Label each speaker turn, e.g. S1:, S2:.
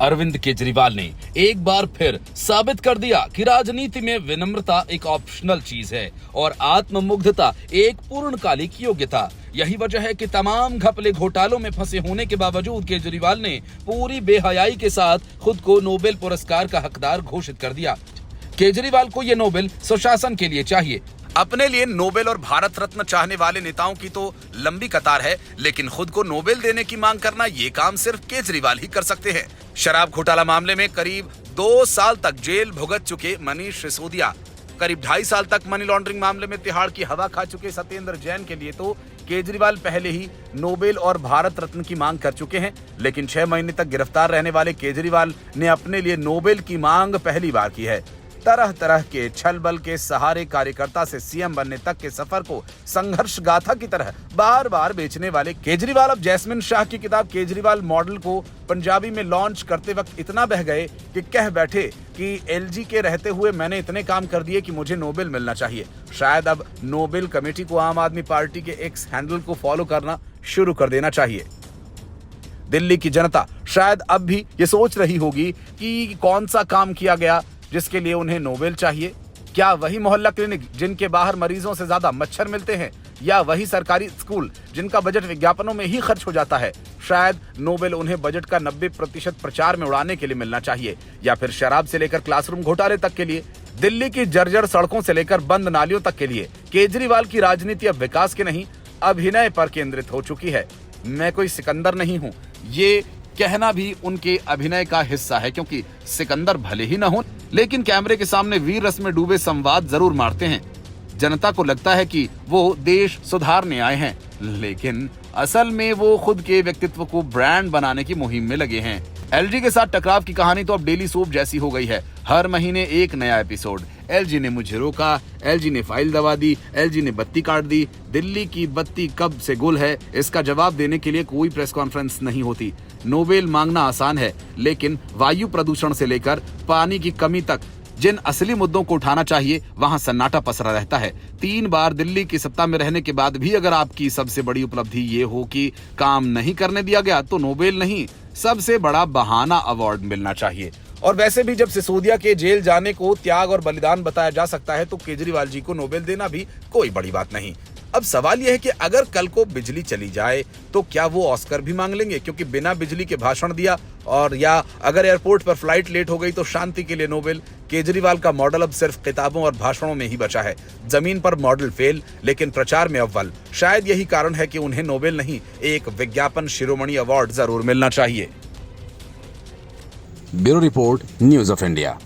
S1: अरविंद केजरीवाल ने एक बार फिर साबित कर दिया कि राजनीति में विनम्रता एक ऑप्शनल चीज है और आत्ममुग्धता एक पूर्णकालिक योग्यता। यही वजह है कि तमाम घपले घोटालों में फंसे होने के बावजूद केजरीवाल ने पूरी बेहयाई के साथ खुद को नोबेल पुरस्कार का हकदार घोषित कर दिया। केजरीवाल को ये नोबेल सुशासन के लिए चाहिए। अपने लिए नोबेल और भारत रत्न चाहने वाले नेताओं की तो लंबी कतार है, लेकिन खुद को नोबेल देने की मांग करना ये काम सिर्फ केजरीवाल ही कर सकते हैं। शराब घोटाला मामले में करीब 2 साल तक जेल भुगत चुके मनीष सिसोदिया, करीब 2.5 साल तक मनी लॉन्ड्रिंग मामले में तिहाड़ की हवा खा चुके सत्येंद्र जैन के लिए तो केजरीवाल पहले ही नोबेल और भारत रत्न की मांग कर चुके हैं। लेकिन 6 महीने तक गिरफ्तार रहने वाले केजरीवाल ने अपने लिए नोबेल की मांग पहली बार की है। तरह तरह के छल बल के सहारे कार्यकर्ता से सीएम बनने तक के सफर को संघर्ष गाथा की तरह बार बार बेचने वाले केजरीवाल अब जैस्मिन शाह की किताब केजरीवाल मॉडल को पंजाबी में लॉन्च करते वक्त इतना बह गए कि कह बैठे कि एलजी के रहते हुए मैंने इतने काम कर दिए कि मुझे नोबेल मिलना चाहिए। शायद अब नोबेल कमेटी को आम आदमी पार्टी के एक्स हैंडल को फॉलो करना शुरू कर देना चाहिए। दिल्ली की जनता शायद अब भी ये सोच रही होगी कि कौन सा काम किया गया जिसके लिए उन्हें नोबेल चाहिए। क्या वही मोहल्ला क्लिनिक जिनके बाहर मरीजों से ज्यादा मच्छर मिलते हैं, या वही सरकारी स्कूल जिनका बजट विज्ञापनों में ही खर्च हो जाता है? शायद नोबेल उन्हें बजट का 90% प्रचार में उड़ाने के लिए मिलना चाहिए, या फिर शराब से लेकर क्लासरूम घोटाले तक के लिए, दिल्ली की जर्जर सड़कों से लेकर बंद नालियों तक के लिए। केजरीवाल की राजनीति अब विकास के नहीं, अभिनय पर केंद्रित हो चुकी है। मैं कोई सिकंदर नहीं हूं, ये कहना भी उनके अभिनय का हिस्सा है, क्योंकि सिकंदर भले ही न हो, लेकिन कैमरे के सामने वीर रस में डूबे संवाद जरूर मारते हैं। जनता को लगता है कि वो देश सुधारने आए हैं, लेकिन असल में वो खुद के व्यक्तित्व को ब्रांड बनाने की मुहिम में लगे हैं। एलजी के साथ टकराव की कहानी तो अब डेली सोप जैसी हो गई है। हर महीने एक नया एपिसोड। एलजी ने मुझे रोका, एलजी ने फाइल दबा दी, एलजी ने बत्ती काट दी। दिल्ली की बत्ती कब से गुल है, इसका जवाब देने के लिए कोई प्रेस कॉन्फ्रेंस नहीं होती। नोबेल मांगना आसान है, लेकिन वायु प्रदूषण से लेकर पानी की कमी तक जिन असली मुद्दों को उठाना चाहिए, वहां सन्नाटा पसरा रहता है। 3 बार दिल्ली की सत्ता में रहने के बाद भी अगर आपकी सबसे बड़ी उपलब्धि ये हो कि काम नहीं करने दिया गया, तो नोबेल नहीं, सबसे बड़ा बहाना अवार्ड मिलना चाहिए। और वैसे भी जब सिसोदिया के जेल जाने को त्याग और बलिदान बताया जा सकता है, तो केजरीवाल जी को नोबेल देना भी कोई बड़ी बात नहीं। अब सवाल यह है कि अगर कल को बिजली चली जाए तो क्या वो ऑस्कर भी मांग लेंगे, क्योंकि बिना बिजली के भाषण दिया, और या अगर एयरपोर्ट पर फ्लाइट लेट हो गई तो शांति के लिए नोबेल। केजरीवाल का मॉडल अब सिर्फ किताबों और भाषणों में ही बचा है। जमीन पर मॉडल फेल, लेकिन प्रचार में अव्वल। शायद यही कारण है कि उन्हें नोबेल नहीं, एक विज्ञापन शिरोमणि अवार्ड जरूर मिलना चाहिए।
S2: Bureau report, news of India.